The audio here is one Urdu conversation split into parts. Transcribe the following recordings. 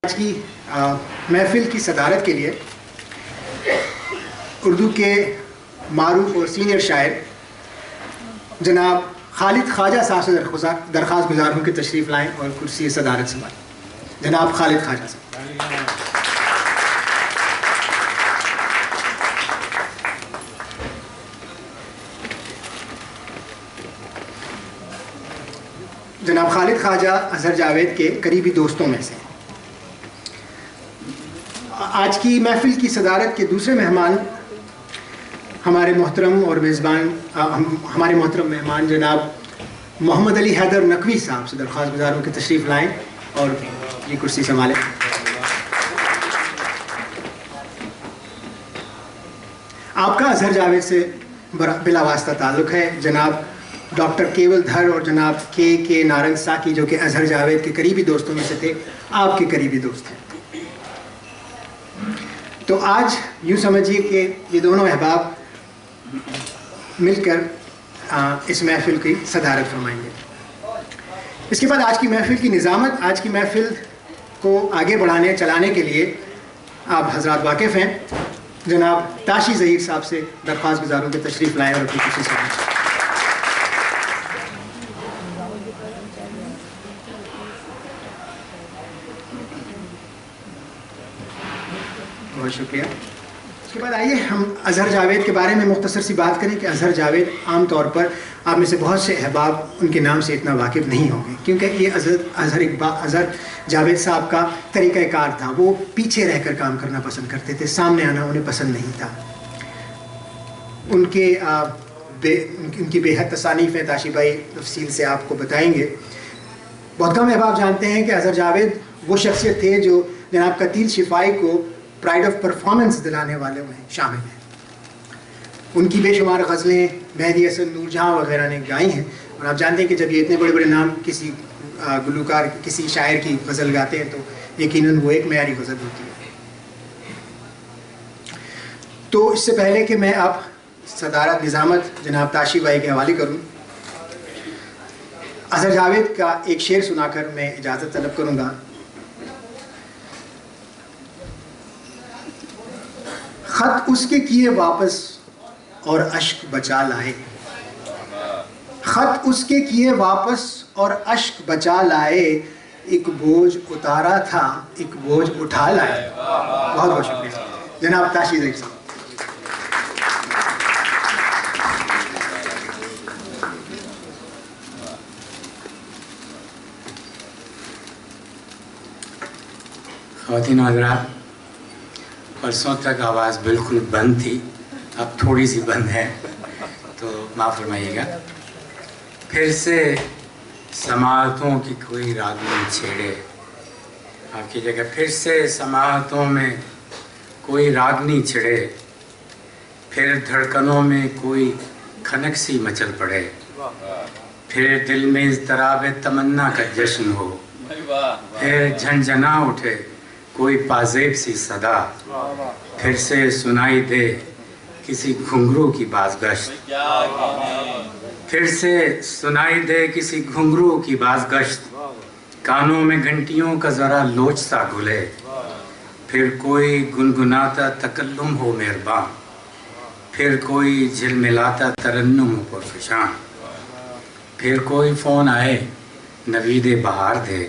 آج کی محفل کی صدارت کے لیے اردو کے معروف اور سینئر شاعر جناب خالد خواجہ صاحب سے درخواست گزار ہوں کہ تشریف لائیں اور کرسی صدارت سنبھالیں۔ جناب خالد خواجہ صاحب۔ جناب خالد خواجہ اظہر جاوید کے قریبی دوستوں میں سے آج کی محفل کی صدارت کے دوسرے مہمان ہمارے محترم اور میزبان ہمارے محترم مہمان جناب محمد علی حیدر نقوی صاحب سے درخواست گزار ہوں کہ تشریف لائیں اور یہ کرسی سنبھالیں۔ آپ کا اظہر جاوید سے بلا واسطہ تعلق ہے۔ جناب ڈاکٹر کیول دھر اور جناب کے نارنگ ساکی جو کہ اظہر جاوید کے قریبی دوستوں میں سے تھے، آپ کے قریبی دوست ہیں۔ تو آج یوں سمجھیے کہ یہ دونوں احباب مل کر اس محفل کی صدارت فرمائیں گے۔ اس کے بعد آج کی محفل کی نظامت، آج کی محفل کو آگے بڑھانے چلانے کے لیے آپ حضرات واقف ہیں۔ جناب تاشی ظہیر صاحب سے درخواست گزار ہوں کہ تشریف لائیں اور اپنی خوشی سے بہت شکریہ۔ اس کے بعد آئیے ہم اظہر جاوید کے بارے میں مختصر سی بات کریں کہ اظہر جاوید عام طور پر آپ میں سے بہت سے احباب ان کے نام سے اتنا واقف نہیں ہوں گے، کیونکہ یہ اظہر جاوید صاحب کا طریقہ کار تھا۔ وہ پیچھے رہ کر کام کرنا پسند کرتے تھے، سامنے آنا انہیں پسند نہیں تھا۔ ان کی بے حد تصانیف ہیں، تاشی بھائی تفصیل سے آپ کو بتائیں گے۔ بہت کم احباب جانتے ہیں کہ اظہر جاوید وہ شخصیت تھے جو جناب قتیل شفائی کو پرائڈ آف پرفارمنس دلانے والے میں شامل ہیں۔ ان کی بے شمار غزلیں مہدی حسن، نور جہاں وغیرہ نے گائی ہیں، اور آپ جانتے ہیں کہ جب یہ اتنے بڑے بڑے نام کسی گلوکار کسی شاعر کی غزل گاتے ہیں تو یقیناً وہ ایک معیاری غزل ہوتی ہے۔ تو اس سے پہلے کہ میں اب صدارت نظامت جناب تاشی بھائی کے حوالے کروں، اظہر جاوید کا ایک شعر سنا کر میں اجازت طلب کروں گا۔ خط اس کے کیے واپس اور اشک بچا لائے، خط اس کے کیے واپس اور اشک بچا لائے، ایک بوجھ اتارا تھا ایک بوجھ اٹھا لائے۔ بہت بہت شکریہ جناب تاشی ظہیر صاحب۔ خواتین و حضرات، پرسوں تک آواز بالکل بند تھی، اب تھوڑی سی بند ہے تو معاف فرمائیے گا۔ پھر سے سماعتوں کی کوئی راگنی چھیڑے، آپ کی جگہ پھر سے سماعتوں میں کوئی راگنی چھڑے، پھر دھڑکنوں میں کوئی کھنک سی مچل پڑے، پھر دل میں اضطراب تمنا کا جشن ہو، پھر جھنجھنا اٹھے کوئی پازیب سی صدا، پھر سے سنائی دے کسی گھنگرو کی بازگشت، پھر سے سنائی دے کسی گھنگرو کی بازگشت، کانوں میں گھنٹیوں کا ذرا لوچ سا گھلے، پھر کوئی گنگناتا تکلم ہو مہرباں، پھر کوئی جھلملاتا ترنم ہو پرفشاں، پھر کوئی فون آئے نوید بہار دے،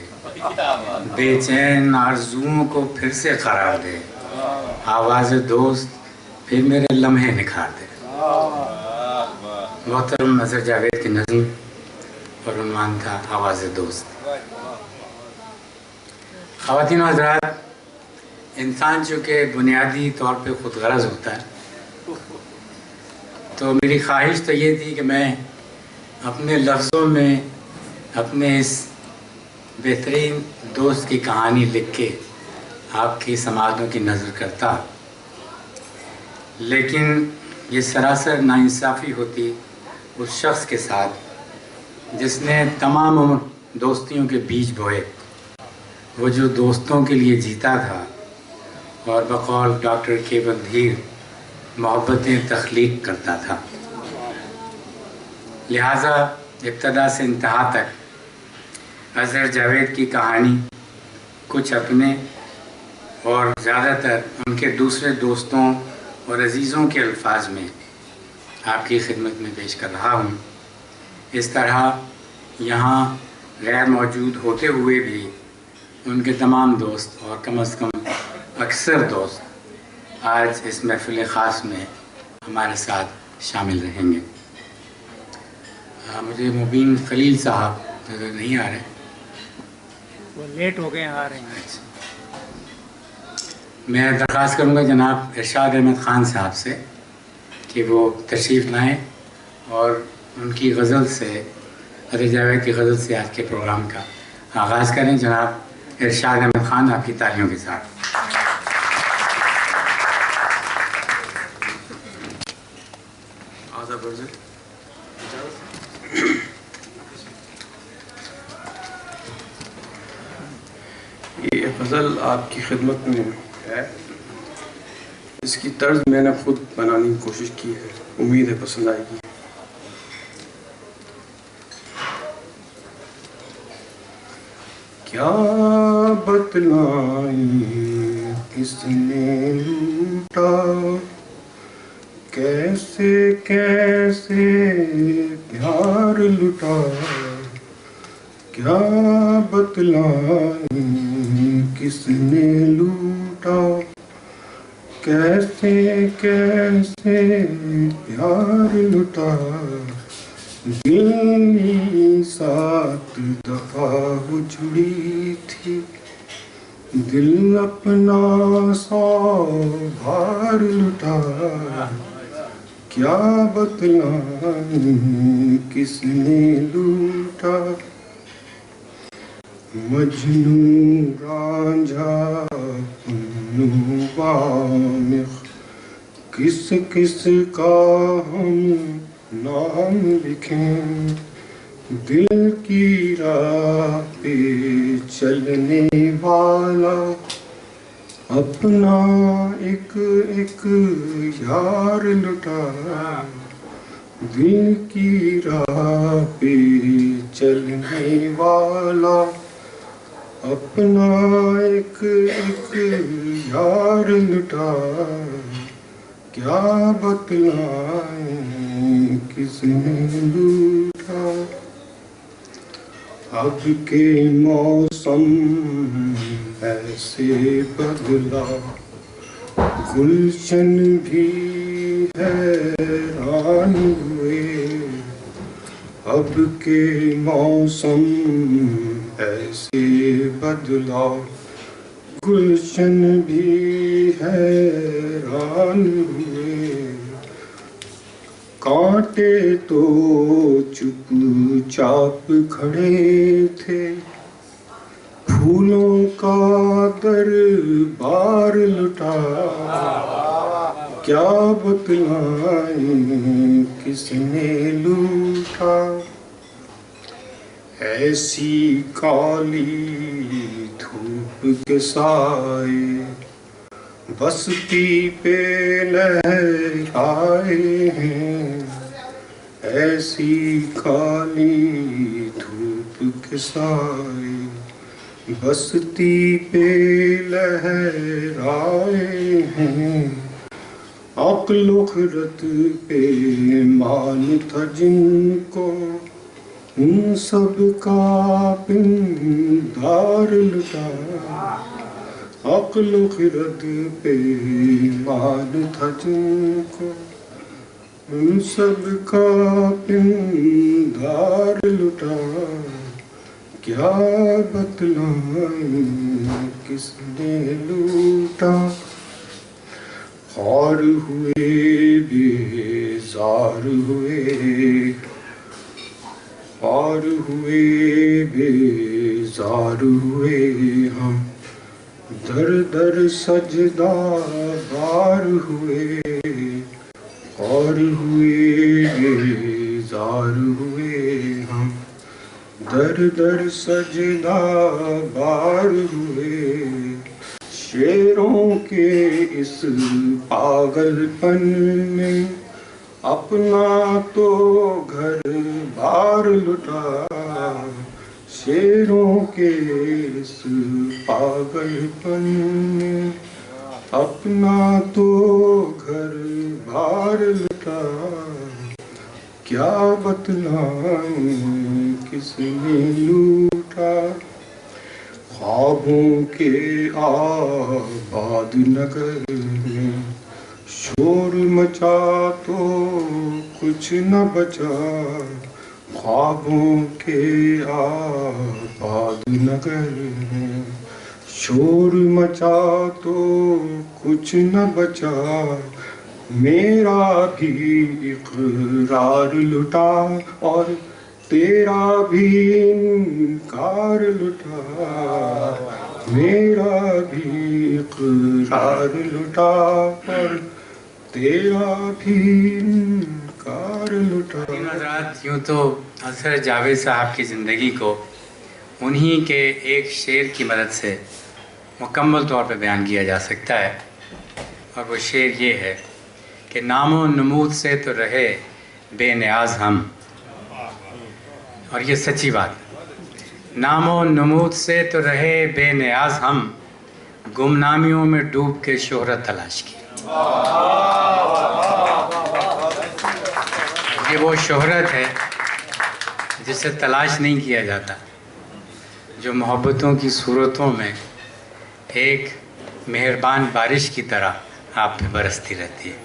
بے چین آرزوؤں کو پھر سے قرار دے، آواز دوست پھر میرے لمحے نکھار دے۔ محترم اظہر جاوید کی نظم اور عنوان تھا آواز دوست۔ خواتین و حضرات، انسان چونکہ بنیادی طور پہ خود غرض ہوتا ہے، تو میری خواہش تو یہ تھی کہ میں اپنے لفظوں میں اپنے اس بہترین دوست کی کہانی لکھ کے آپ کی سماعتوں کی نظر کرتا، لیکن یہ سراسر ناانصافی ہوتی اس شخص کے ساتھ جس نے تمام عمر دوستیوں کے بیج بوئے، وہ جو دوستوں کے لیے جیتا تھا اور بقول ڈاکٹر کیول دھیر محبتیں تخلیق کرتا تھا۔ لہٰذا ابتدا سے انتہا تک اظہر جاوید کی کہانی کچھ اپنے اور زیادہ تر ان کے دوسرے دوستوں اور عزیزوں کے الفاظ میں آپ کی خدمت میں پیش کر رہا ہوں۔ اس طرح یہاں غیر موجود ہوتے ہوئے بھی ان کے تمام دوست اور کم از کم اکثر دوست آج اس محفل خاص میں ہمارے ساتھ شامل رہیں گے۔ مجھے مبین خلیل صاحب نظر نہیں آ رہے، وہ لیٹ ہو گئے، آ رہے ہیں۔ میں درخواست کروں گا جناب ارشاد احمد خان صاحب سے کہ وہ تشریف لائیں اور ان کی غزل سے، علی جاوید کی غزل سے آج کے پروگرام کا آغاز کریں۔ جناب ارشاد احمد خان، آپ کی تالیوں کے ساتھ۔ یہ غزل آپ کی خدمت میں ہے، اس کی طرز میں نے خود بنانے کی کوشش کی ہے، امید ہے پسند آئے گی۔ کیا بتلائیں کس نے لوٹا، کیسے کیسے پیار لٹا، کیا بتلائیں کس نے لوٹا، کیسے کیسے پیار لٹا، دل 7 دفعہ اجڑی تھی، دل اپنا 100 بار لٹا، کیا بتلائیں کس نے لوٹا، مجنوں رانجھا پنوں وامق، کس کس کا ہم نام لکھیں، دل کی راہ پہ چلنے والا اپنا ایک ایک یار لٹا، دل کی راہ پہ چلنے والا اپنا ایک ایک یار لٹا، کیا بتلائیں کس نے لوٹا، اب کے موسم ایسے بدلا، گلشن بھی حیران ہوئے، اب کے موسم ایسے بدلا، گلشن بھی حیران ہوئے، کانٹے تو چپ چاپ کھڑے تھے، پھولوں کا دربار لٹا، کیا بتلائیں کس نے لوٹا، ایسی کالی دھوپ کے سائے بستی پہ لہرائے ہیں، ایسی کالی دھوپ کے سائے بستی پہ لہرائے ہیں، عقل و خرد پہ مان تھا جن کو، ان سب کا پندار لٹا، عقل و خرد پہ مان تھا جن کو، ان سب کا پندار لٹا، کیا بتلائیں کس نے لوٹا، خار ہوئے بیزار ہوئے، خار ہوئے بیزار ہوئے ہم، در در سجدہ بار ہوئے، خار ہوئے بیزار ہوئے ہم، در در سجدہ بار ہوئے، شیروں کے اس پاگل پن میں اپنا تو گھر بار لٹا، شیروں کے اس پاگل پن نے اپنا تو گھر بار لٹا، کیا بتلائیں کس نے لوٹا، خوابوں کے آباد نگر میں شور مچا تو کچھ نہ بچا، خوابوں کے آباد نگر میں شور مچا تو کچھ نہ بچا، میرا بھی اقرار لٹا اور تیرا بھی انکار لٹا، میرا بھی اقرار لٹا اور تیرا بھی انکار لٹا۔ حضرات، یوں تو اظہر جاوید صاحب کی زندگی کو انہی کے ایک شعر کی مدد سے مکمل طور پہ بیان کیا جا سکتا ہے، اور وہ شعر یہ ہے کہ نام و نمود سے تو رہے بے نیاز ہم، اور یہ سچی بات، نام و نمود سے تو رہے بے نیاز ہم، گمنامیوں میں ڈوب کے شہرت تلاش کی۔ یہ وہ شہرت ہے جسے تلاش نہیں کیا جاتا، جو محبتوں کی صورتوں میں ایک مہربان بارش کی طرح آپ پہ برستی رہتی ہے۔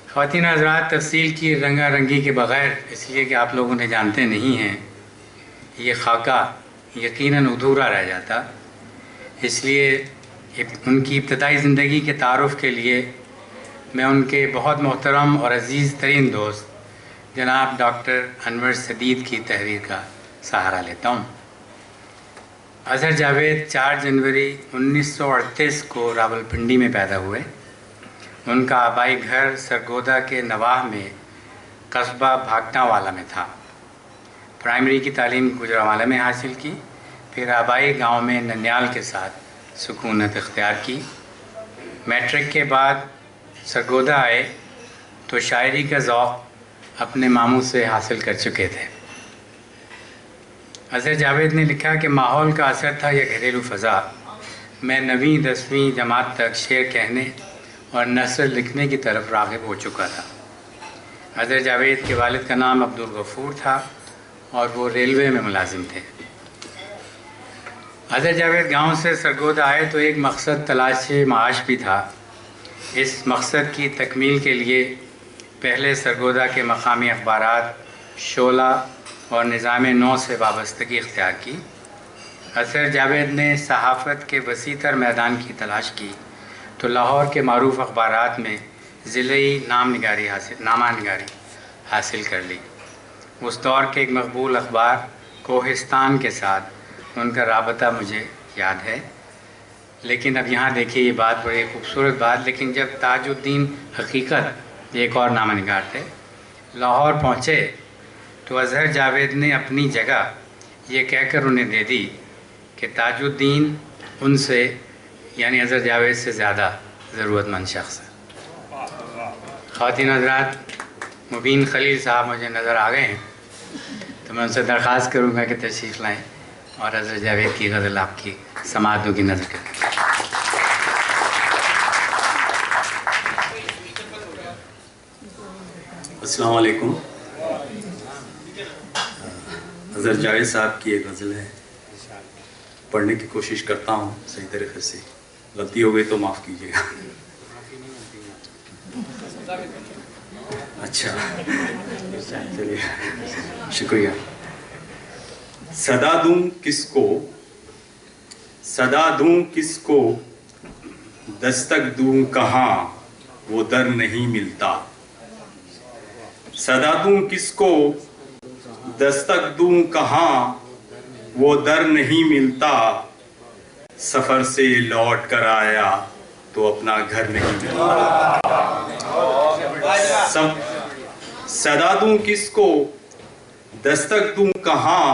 خواتین حضرات، تفصیل کی رنگا رنگی کے بغیر، اس لیے کہ آپ لوگ انہیں جانتے نہیں ہیں، یہ خاکہ یقیناً ادھورا رہ جاتا، اس لیے ان کی ابتدائی زندگی کے تعارف کے لیے میں ان کے بہت محترم اور عزیز ترین دوست جناب ڈاکٹر انور سدید کی تحریر کا سہارا لیتا ہوں۔ اظہر جاوید 4 جنوری 1938 کو راولپنڈی میں پیدا ہوئے۔ ان کا آبائی گھر سرگودا کے نواح میں قصبہ بھاگٹا والا میں تھا۔ پرائمری کی تعلیم گوجرانوالہ میں حاصل کی، پھر آبائی گاؤں میں ننیال کے ساتھ سکونت اختیار کی۔ میٹرک کے بعد سرگودا آئے تو شاعری کا ذوق اپنے ماموں سے حاصل کر چکے تھے۔ اظہر جاوید نے لکھا کہ ماحول کا اثر تھا یا گھریلو فضا، میں 9ویں 10ویں جماعت تک شعر کہنے اور نثر لکھنے کی طرف راغب ہو چکا تھا۔ اظہر جاوید کے والد کا نام عبدالغفور تھا اور وہ ریلوے میں ملازم تھے۔ اظہر جاوید گاؤں سے سرگودا آئے تو ایک مقصد تلاش معاش بھی تھا۔ اس مقصد کی تکمیل کے لیے پہلے سرگودا کے مقامی اخبارات شعلہ اور نظام نو سے وابستگی اختیار کی۔ اظہر جاوید نے صحافت کے وسیع تر میدان کی تلاش کی تو لاہور کے معروف اخبارات میں ضلعی نامہ نگاری حاصل کر لی۔ اس دور کے ایک مقبول اخبار کوہستان کے ساتھ ان کا رابطہ مجھے یاد ہے، لیکن اب یہاں دیکھیے یہ بات بڑی خوبصورت بات، لیکن جب تاج الدین حقیقت ایک اور نامہ نگار تھے لاہور پہنچے تو اظہر جاوید نے اپنی جگہ یہ کہہ کر انہیں دے دی کہ تاج الدین ان سے یعنی اظہر جاوید سے زیادہ ضرورت مند شخص ہے۔ خواتین حضرات، مبین خلیل صاحب مجھے نظر آ گئے ہیں تو میں ان سے درخواست کروں گا کہ تشریف لائیں اور اظہر جاوید کی غزل آپ کی سماعتوں کی نظر کریں۔ السلام علیکم۔ اظہر جاوید صاحب کی ایک غزل ہے، پڑھنے کی کوشش کرتا ہوں صحیح طریقے سے، غلطی ہو گئی تو معاف کیجیے گا۔ اچھا چلیے، شکریہ۔ صدا دوں کس کو، صدا دوں کس کو، دستک دوں کہاں وہ در نہیں ملتا، صدا دوں کس کو، دستک دوں کہاں وہ در نہیں ملتا، سفر سے لوٹ کر آیا تو اپنا گھر نہیں ملتا۔ صدا دوں کس کو، دستک دوں کہاں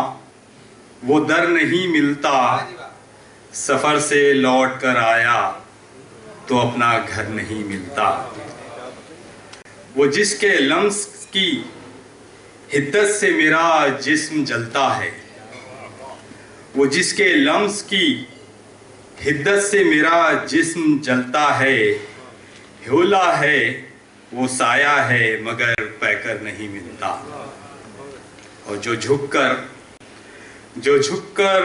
وہ در نہیں ملتا، سفر سے لوٹ کر آیا تو اپنا گھر نہیں ملتا، وہ جس کے لمس کی حدت سے میرا جسم جلتا ہے، وہ جس کے لمس کی حدت سے میرا جسم جلتا ہے، ہیولا ہے وہ سایہ ہے مگر پیکر نہیں ملتا، اور جو جھک کر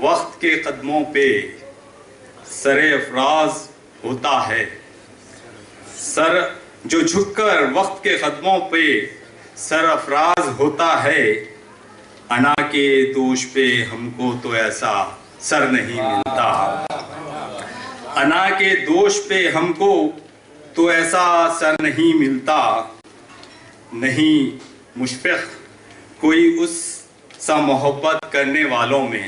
وقت کے قدموں پہ سر افراز ہوتا ہے، جو جھک کر وقت کے قدموں پہ سر افراز ہوتا ہے، انا کے دوش پہ ہم کو تو ایسا سر نہیں ملتا، انا کے دوش پہ ہم کو تو ایسا سر نہیں ملتا، نہیں مشفق کوئی اس سا محبت کرنے والوں میں،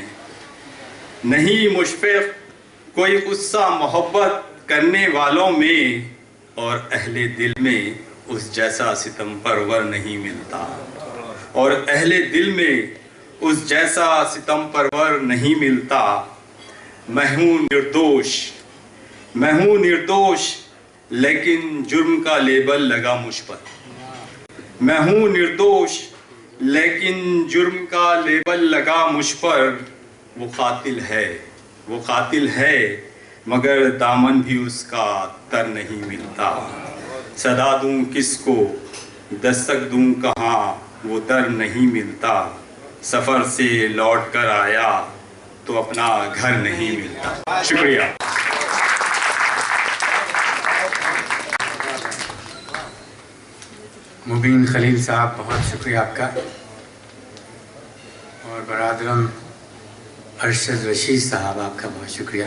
نہیں مشفق کوئی اس سا محبت کرنے والوں میں، اور اہل دل میں اس جیسا ستم پرور نہیں ملتا، اور اہل دل میں اس جیسا ستم پرور نہیں ملتا۔ میں ہوں نردوش لیکن جرم کا لیبل لگا مجھ پر، میں ہوں نردوش لیکن جرم کا لیبل لگا مجھ پر، وہ قاتل ہے مگر دامن بھی اس کا تر نہیں ملتا، صدا دوں کس کو دستک دوں کہاں وہ در نہیں ملتا، سفر سے لوٹ کر آیا تو اپنا گھر نہیں ملتا۔ شکریہ۔ مبین خلیل صاحب، بہت شکریہ آپ کا، اور برادرم ارشد رشید صاحب، آپ کا بہت شکریہ۔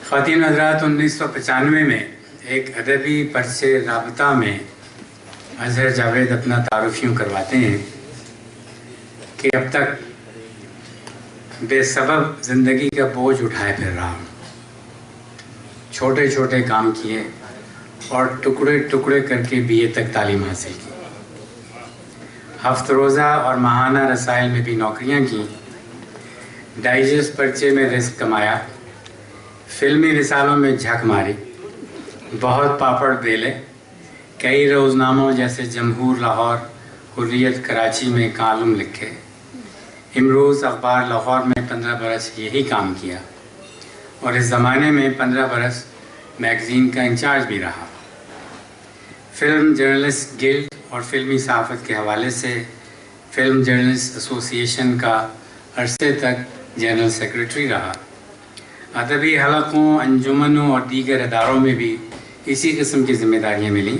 خواتین حضرات، 1995 میں ایک ادبی پرچے رابطہ میں اظہر جاوید اپنا تعارف یوں کرواتے ہیں کہ اب تک بے سبب زندگی کا بوجھ اٹھائے پھر رہا ہوں، چھوٹے چھوٹے کام کیے اور ٹکڑے ٹکڑے کر کے BA تک تعلیم حاصل کی، ہفت روزہ اور ماہانہ رسائل میں بھی نوکریاں کی، ڈائجسٹ پرچے میں رزق کمایا، فلمی رسالوں میں جھک ماری، بہت پاپڑ بیلے، کئی روزناموں جیسے جمہور لاہور، حریت کراچی میں کالم لکھے، امروز اخبار لاہور میں 15 برس یہی کام کیا، اور اس زمانے میں 15 برس میگزین کا انچارج بھی رہا۔ فلم جرنلسٹ گلڈ اور فلمی صحافت کے حوالے سے فلم جرنلسٹ ایسوسی ایشن کا عرصے تک جنرل سیکرٹری رہا۔ ادبی حلقوں، انجمنوں اور دیگر اداروں میں بھی اسی قسم کی ذمہ داریاں ملیں،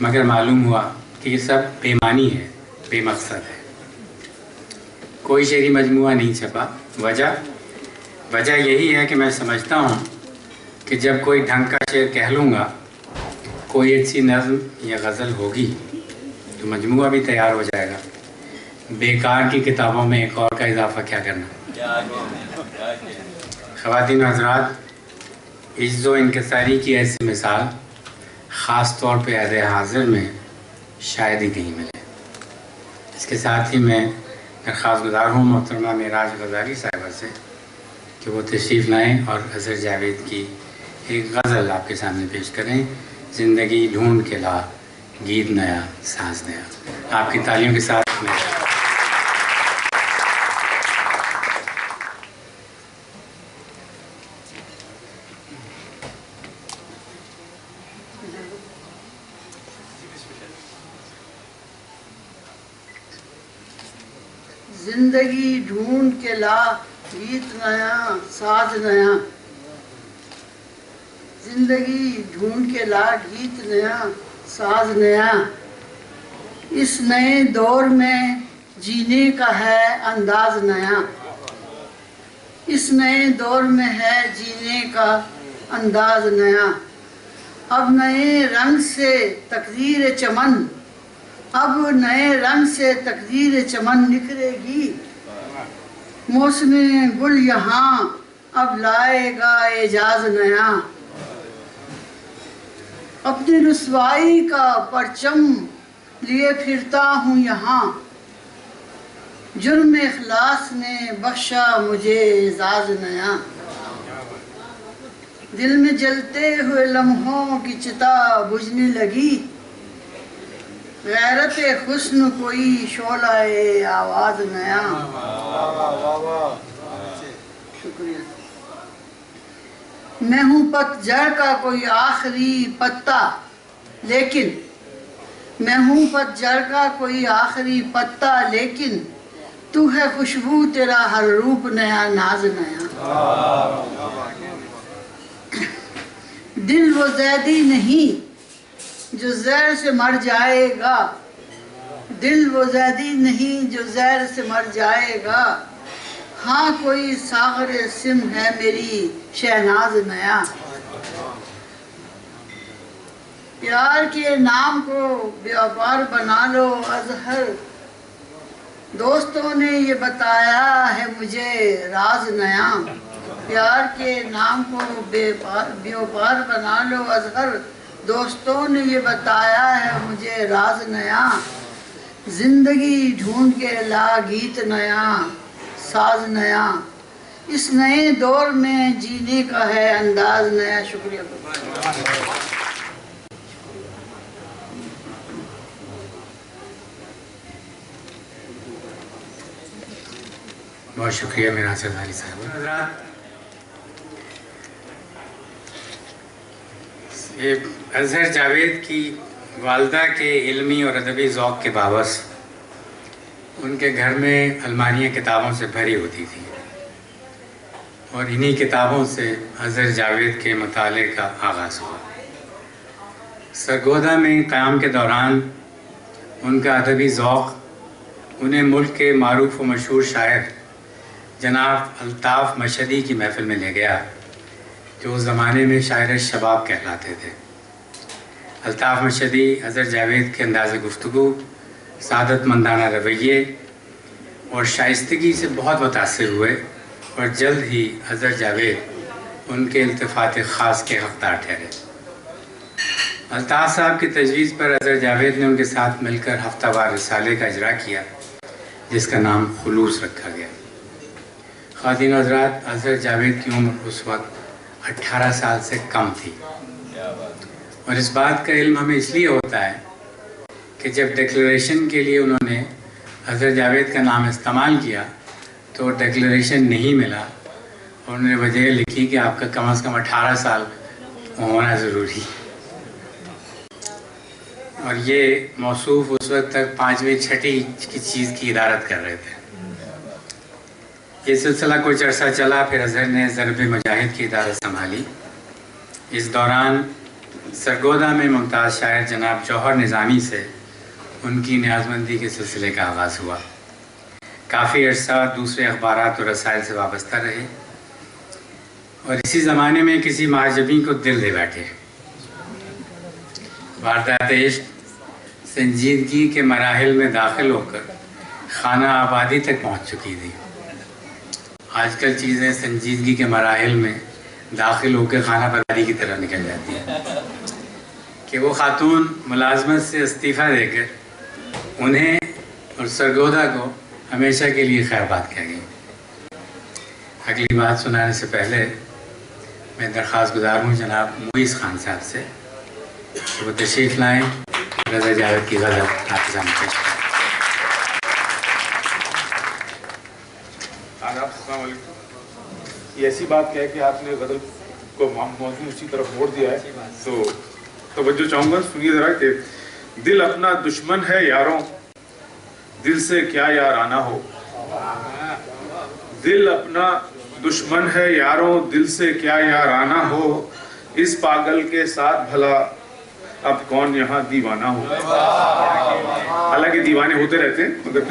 مگر معلوم ہوا کہ یہ سب بے معنی ہے، بے مقصد ہے۔ کوئی شعری مجموعہ نہیں چھپا۔ وجہ یہی ہے کہ میں سمجھتا ہوں کہ جب کوئی ڈھنگ کا شعر کہہ لوں گا، کوئی اچھی نظم یا غزل ہوگی تو مجموعہ بھی تیار ہو جائے گا، بیکار کی کتابوں میں ایک اور کا اضافہ کیا کرنا۔ خواتین و حضرات، عجز و انکساری کی ایسی مثال خاص طور پہ عہد حاضر میں شاید ہی کہیں ملے۔ اس کے ساتھ ہی میں درخواست گزار ہوں محترمہ معراج غزالی صاحبہ سے کہ وہ تشریف لائیں اور اظہر جاوید کی ایک غزل آپ کے سامنے پیش کریں، زندگی ڈھونڈ کے لا گیت نیا ساز نیا۔ آپ کی تالیوں کے ساتھ میں زندگی ڈھونڈ کے لا گیت نیا ساز نیا، زندگی ڈھونڈ کے لا گیت نیا ساز نیا، اس نئے دور میں جینے کا ہے انداز نیا، اس نئے دور میں ہے جینے کا انداز نیا، اب نئے رنگ سے تقدیر چمن، اب نئے رنگ سے تقدیر چمن نکھرے گی، موسم گل یہاں اب لائے گا اعجاز نیا، اپنی رسوائی کا پرچم لیے پھرتا ہوں یہاں، جرم اخلاص نے بخشا مجھے اعزاز نیا، دل میں جلتے ہوئے لمحوں کی چتا بجھنے لگی، غیرت حسن کوئی شعلہ آواز نیا. شکریہ. میں ہوں پتجھڑ کا کوئی آخری پتا لیکن میں ہوں پتجھڑ کا کوئی آخری پتا لیکن تو ہے خوشبو تیرا ہر روپ نیا ناز نیا. دل وہ زیدی نہیں جو زہر سے مر جائے گا. دل وہ زیدی نہیں جو زہر سے مر جائے گا. ہاں کوئی ساغر سم ہے میری شہناز نیا. پیار کے نام کو بیابار بنا لو اظہر. دوستوں نے یہ بتایا ہے مجھے راز نیا. پیار کے نام کو بیابار بنا لو اظہر. دوستوں نے یہ بتایا ہے مجھے راز نیا. زندگی ڈھونڈ کے لا گیت نیا ساز نیا. اس نئے دور میں جینے کا ہے انداز نیا. شکریہ. بہت شکریہ میرا سرداری صاحب. یہ اظہر جاوید کی والدہ کے علمی اور ادبی ذوق کے باعث ان کے گھر میں الماریاں کتابوں سے بھری ہوتی تھیں اور انہی کتابوں سے اظہر جاوید کے مطالعے کا آغاز ہوا. سرگودا میں قیام کے دوران ان کا ادبی ذوق انہیں ملک کے معروف و مشہور شاعر جناب الطاف مشہدی کی محفل میں لے گیا جو اس زمانے میں شاعر شباب کہلاتے تھے. الطاف مشہدی اظہر جاوید کے انداز گفتگو، سعادت مندانہ رویے اور شائستگی سے بہت متاثر ہوئے اور جلد ہی اظہر جاوید ان کے التفات خاص کے حقدار ٹھہرے. الطاف صاحب کی تجویز پر اظہر جاوید نے ان کے ساتھ مل کر ہفتہ وار رسالے کا اجرا کیا جس کا نام خلوص رکھا گیا. خواتین و حضرات، اظہر جاوید کی عمر اس وقت 18 سال سے کم تھی اور اس بات کا علم ہمیں اس لیے ہوتا ہے کہ جب ڈیکلریشن کے لیے انہوں نے اظہر جاوید کا نام استعمال کیا تو ڈیکلریشن نہیں ملا اور انہوں نے وجہ لکھی کہ آپ کا کم از کم 18 سال ہونا ضروری. اور یہ موصوف اس وقت تک 5ویں 6ٹھی کی چیز کی ادارت کر رہے تھے. یہ سلسلہ کچھ عرصہ چلا، پھر اظہر نے ضرب مجاہد کی ادارت سنبھالی. اس دوران سرگودا میں ممتاز شاعر جناب جوہر نظامی سے ان کی نیازمندی کے سلسلے کا آغاز ہوا. کافی عرصہ دوسرے اخبارات اور رسائل سے وابستہ رہے اور اسی زمانے میں کسی معجبی کو دل دے بیٹھے. واردات عشق سنجیدگی کے مراحل میں داخل ہو کر خانہ آبادی تک پہنچ چکی تھی. آج کل چیزیں سنجیدگی کے مراحل میں داخل ہو کے خانہ بربادی کی طرح نکل جاتی ہیں کہ وہ خاتون ملازمت سے استعفیٰ دے کر انہیں اور سرگودا کو ہمیشہ کے لیے خیر بات کہہ گئی. اگلی بات سنانے سے پہلے میں درخواست گزار ہوں جناب موئیز خان صاحب سے کہ وہ تشریف لائیں. رضا جاوید کی غزل آپ کے سامنے پیش کریں. السلام علیکم. یہ ایسی بات کہہ کہ آپ نے غزل کو موضوع اسی طرف موڑ دیا ہے تو توجہ چاہوں گا. سنیے ذرا کہ دل اپنا دشمن ہے یاروں دل سے کیا یارانہ ہو. دل اپنا دشمن ہے یاروں دل سے کیا یارانہ ہو. اس پاگل کے ساتھ بھلا اب کون یہاں دیوانہ ہو. حالانکہ دیوانے ہوتے رہتے ہیں مگر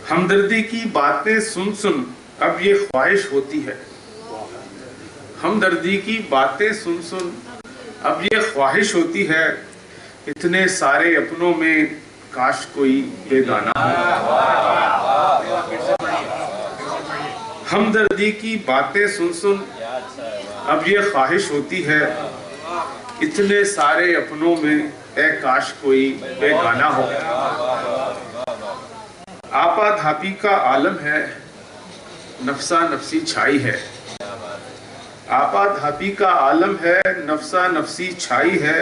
ہمدردی کی باتیں سن سن اب یہ خواہش ہوتی ہے. ہمدردی کی باتیں سن سن اب یہ خواہش ہوتی ہے. اتنے سارے اپنوں میں کاش کوئی بیگانہ ہو. ہمدردی کی باتیں سن سن اب یہ خواہش ہوتی ہے. اتنے سارے اپنوں میں اے کاش کوئی بیگانہ ہو. آپا دھاپی کا عالم ہے نفسا نفسی چھائی ہے. آپا دھاپی کا عالم ہے نفسا نفسی چھائی ہے.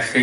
FA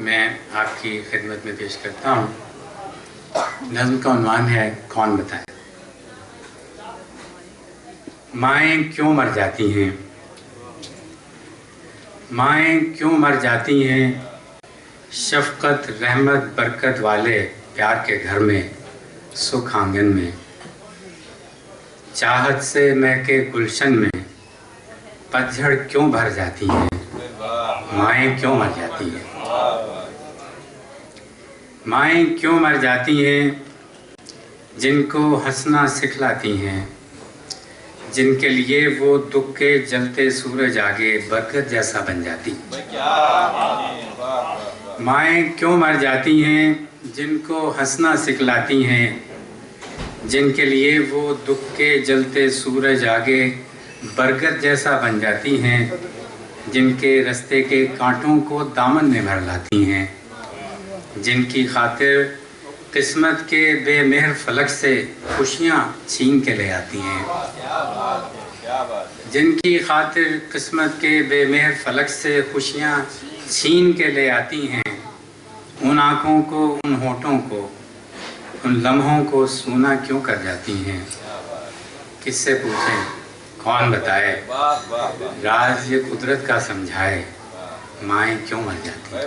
میں آپ کی خدمت میں پیش کرتا ہوں. نظم کا عنوان ہے کون بتائے. مائیں کیوں مر جاتی ہیں، مائیں کیوں مر جاتی ہیں، شفقت رحمت برکت والے پیار کے گھر میں سکھ آنگن میں. چاہت سے مہکے گلشن میں پتجھڑ کیوں بھر جاتی ہیں، مائیں کیوں مر جاتی ہیں. مائیں کیوں مر جاتی ہیں جن کو ہنسنا سکھلاتی ہیں، جن کے لیے وہ دکھ کے جلتے سورج آگے برکت جیسا بن جاتی. مائیں کیوں مر جاتی ہیں جن کو ہنسنا سکھلاتی ہیں، جن کے لیے وہ دکھ کے جلتے سورج آگے برکت جیسا بن جاتی ہیں، جن کے رستے کے کانٹوں کو دامن میں بھر لاتی ہیں، جن کی خاطر قسمت کے بے مہر فلک سے خوشیاں چھین کے لے آتی ہیں، جن کی خاطر قسمت کے بے مہر فلک سے خوشیاں چھین کے لے آتی ہیں. ان آنکھوں کو، ان ہونٹوں کو، ان لمحوں کو سونا کیوں کر جاتی ہیں. کس سے پوچھیں کون بتائے، راز یہ قدرت کا سمجھائے، مائیں کیوں مر جاتی ہیں.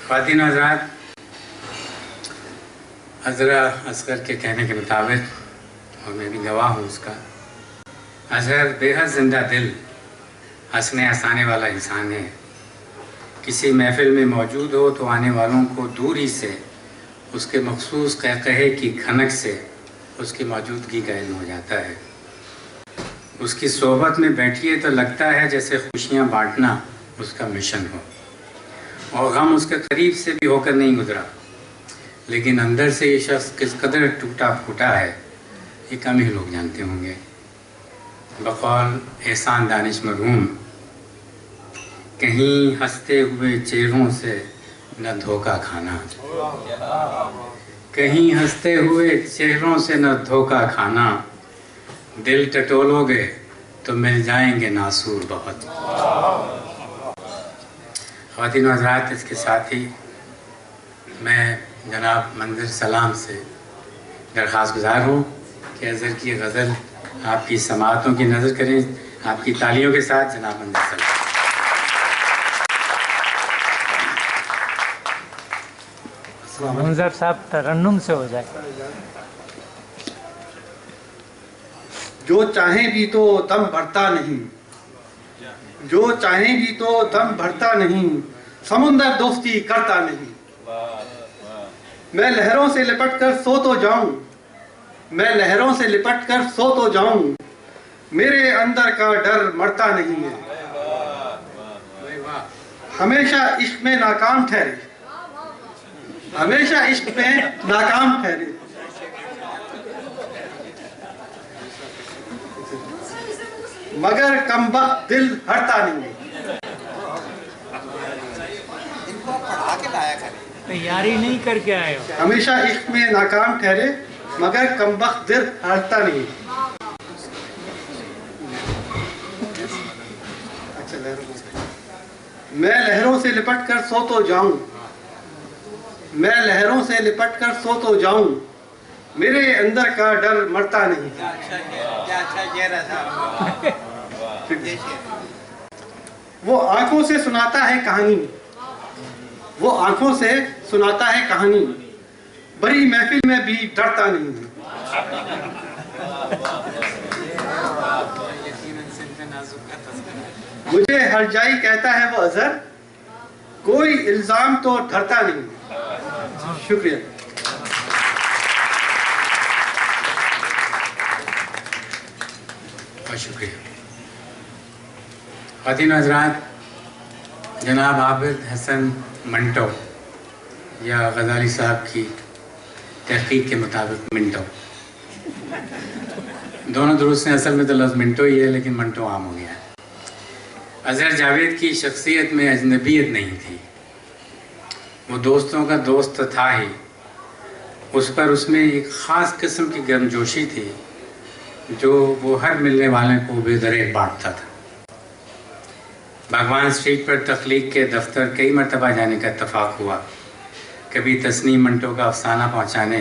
خواتین و حضرات، اظہر اصغر کے کہنے کے مطابق، اور میں بھی گواہ ہوں اس کا، اظہر بے حد زندہ دل ہنسنے ہنسانے والا انسان ہے. کسی محفل میں موجود ہو تو آنے والوں کو دوری سے اس کے مخصوص قہقہے کی کھنک سے اس کی موجودگی کا علم ہو جاتا ہے. اس کی صحبت میں بیٹھیے تو لگتا ہے جیسے خوشیاں بانٹنا اس کا مشن ہو، اور غم اس کے قریب سے بھی ہو کر نہیں گزرا. لیکن اندر سے یہ شخص کس قدر ٹوٹا پھوٹا ہے یہ کم ہی لوگ جانتے ہوں گے. بقول احسان دانش مرحوم، کہیں ہنستے ہوئے چہروں سے نہ دھوکہ کھانا، کہیں ہنستے ہوئے چہروں سے نہ دھوکہ کھانا، دل ٹٹولو گے تو مل جائیں گے ناسور بہت. خواتین و حضرات، اس کے ساتھ ہی میں جناب منظر سلام سے درخواست گزار ہوں کہ اظہر کی غزل آپ کی سماعتوں کی نظر کریں. آپ کی تالیوں کے ساتھ جناب منظر سلام. منظر صاحب ترنم سے ہو جائے. جو چاہیں بھی تو دم بھرتا نہیں، جو چاہیں بھی تو دم بھرتا نہیں، سمندر دوستی کرتا نہیں. میں لہروں سے لپٹ کر سو تو جاؤں، میں لہروں سے لپٹ کر سو تو جاؤں، میرے اندر کا ڈر مرتا نہیں ہے. ہمیشہ عشق میں ناکام ٹھہرے، ہمیشہ عشق میں ناکام ٹھہرے، مگر کمبخت دل ہٹتا نہیں. تیاری نہیں کر کے آئے ہو. ہمیشہ عشق میں ناکام ٹھہرے مگر کمبخت دل ہٹتا نہیں. میں لہروں سے لپٹ کر سو تو جاؤں، میں لہروں سے لپٹ کر سو تو جاؤں، میرے اندر کا ڈر مرتا نہیں. وہ آنکھوں سے سناتا ہے کہانی، وہ آنکھوں سے سناتا ہے کہانی، بڑی محفل میں بھی ڈرتا نہیں. مجھے ہر جائی کہتا ہے وہ اظہر، کوئی الزام تو ڈرتا نہیں. شکریہ. بہت شکریہ. خواتین و حضرات، جناب عابد حسن منٹو یا غزالی صاحب کی تحقیق کے مطابق منٹو، دونوں درست ہیں. اصل میں تو لفظ منٹو ہی ہے لیکن منٹو عام ہو گیا ہے. اظہر جاوید کی شخصیت میں اجنبیت نہیں تھی. وہ دوستوں کا دوست تو تھا ہی، اس پر اس میں ایک خاص قسم کی گرمجوشی تھی جو وہ ہر ملنے والے کو بے دریغ بانٹتا تھا۔ باغبان اسٹریٹ پر تخلیق کے دفتر کئی مرتبہ جانے کا اتفاق ہوا، کبھی تسنیم منٹو کا افسانہ پہنچانے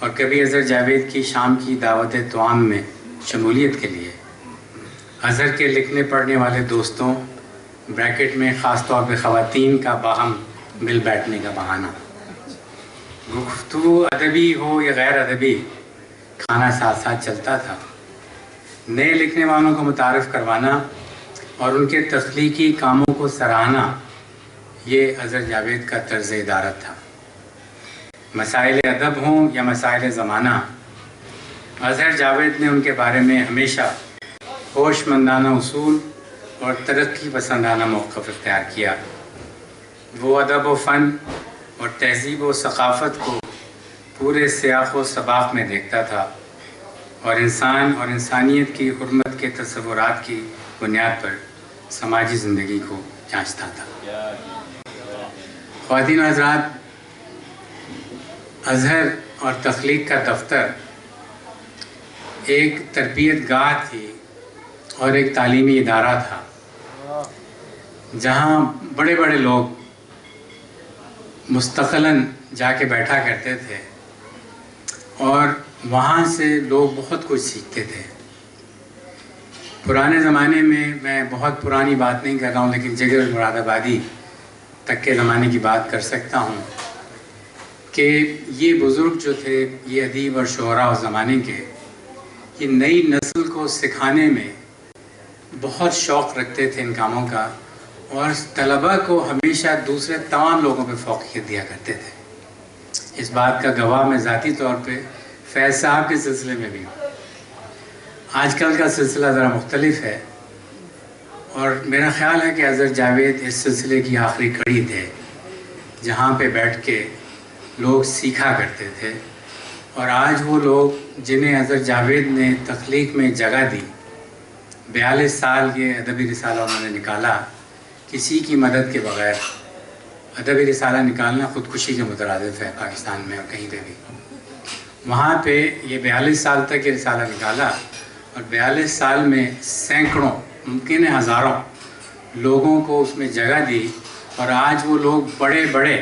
اور کبھی اظہر جاوید کی شام کی دعوت طعام میں شمولیت کے لیے۔ اظہر کے لکھنے پڑھنے والے دوستوں بریکٹ میں خاص طور پہ خواتین کا باہم مل بیٹھنے کا بہانہ، گفتگو ادبی ہو یا غیر ادبی، کھانا ساتھ ساتھ چلتا تھا۔ نئے لکھنے والوں کو متعارف کروانا اور ان کے تخلیقی کاموں کو سراہنا، یہ اظہر جاوید کا طرز ادارت تھا۔ مسائل ادب ہوں یا مسائل زمانہ، اظہر جاوید نے ان کے بارے میں ہمیشہ ہوش مندانہ اصول اور ترقی پسندانہ موقف اختیار کیا۔ وہ ادب و فن اور تہذیب و ثقافت کو پورے سیاق و سباق میں دیکھتا تھا اور انسان اور انسانیت کی حرمت کے تصورات کی بنیاد پر سماجی زندگی کو جانچتا تھا۔ خواتین و حضرات، اظہر اور تخلیق کا دفتر ایک تربیت گاہ تھی اور ایک تعلیمی ادارہ تھا جہاں بڑے بڑے لوگ مستقلاً جا کے بیٹھا کرتے تھے اور وہاں سے لوگ بہت کچھ سیکھتے تھے۔ پرانے زمانے میں بہت پرانی بات نہیں کر رہا ہوں، لیکن جگر مراد آبادی تک کے زمانے کی بات کر سکتا ہوں کہ یہ بزرگ جو تھے، یہ ادیب اور شعراء اس زمانے کے، یہ نئی نسل کو سکھانے میں بہت شوق رکھتے تھے ان کاموں کا، اور طلباء کو ہمیشہ دوسرے تمام لوگوں پہ فوقیت دیا کرتے تھے۔ اس بات کا گواہ میں ذاتی طور پہ فیض صاحب کے سلسلے میں بھی ہوں۔ آج کل کا سلسلہ ذرا مختلف ہے، اور میرا خیال ہے کہ اظہر جاوید اس سلسلے کی آخری کڑی تھے جہاں پہ بیٹھ کے لوگ سیکھا کرتے تھے، اور آج وہ لوگ جنہیں اظہر جاوید نے تخلیق میں جگہ دی، 42 سال یہ ادبی رسالہ انہوں نے نکالا کسی کی مدد کے بغیر۔ ادبی رسالہ نکالنا خودکشی کے مترادف ہے پاکستان میں اور کہیں پہ بھی۔ وہاں پہ یہ 42 سال تک یہ رسالہ نکالا، اور 42 سال میں سینکڑوں، ممکن ہے ہزاروں لوگوں کو اس میں جگہ دی، اور آج وہ لوگ بڑے بڑے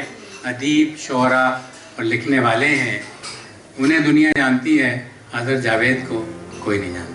ادیب، شعراء اور لکھنے والے ہیں۔ انہیں دنیا جانتی ہے، اظہر جاوید کو کوئی نہیں جانتا۔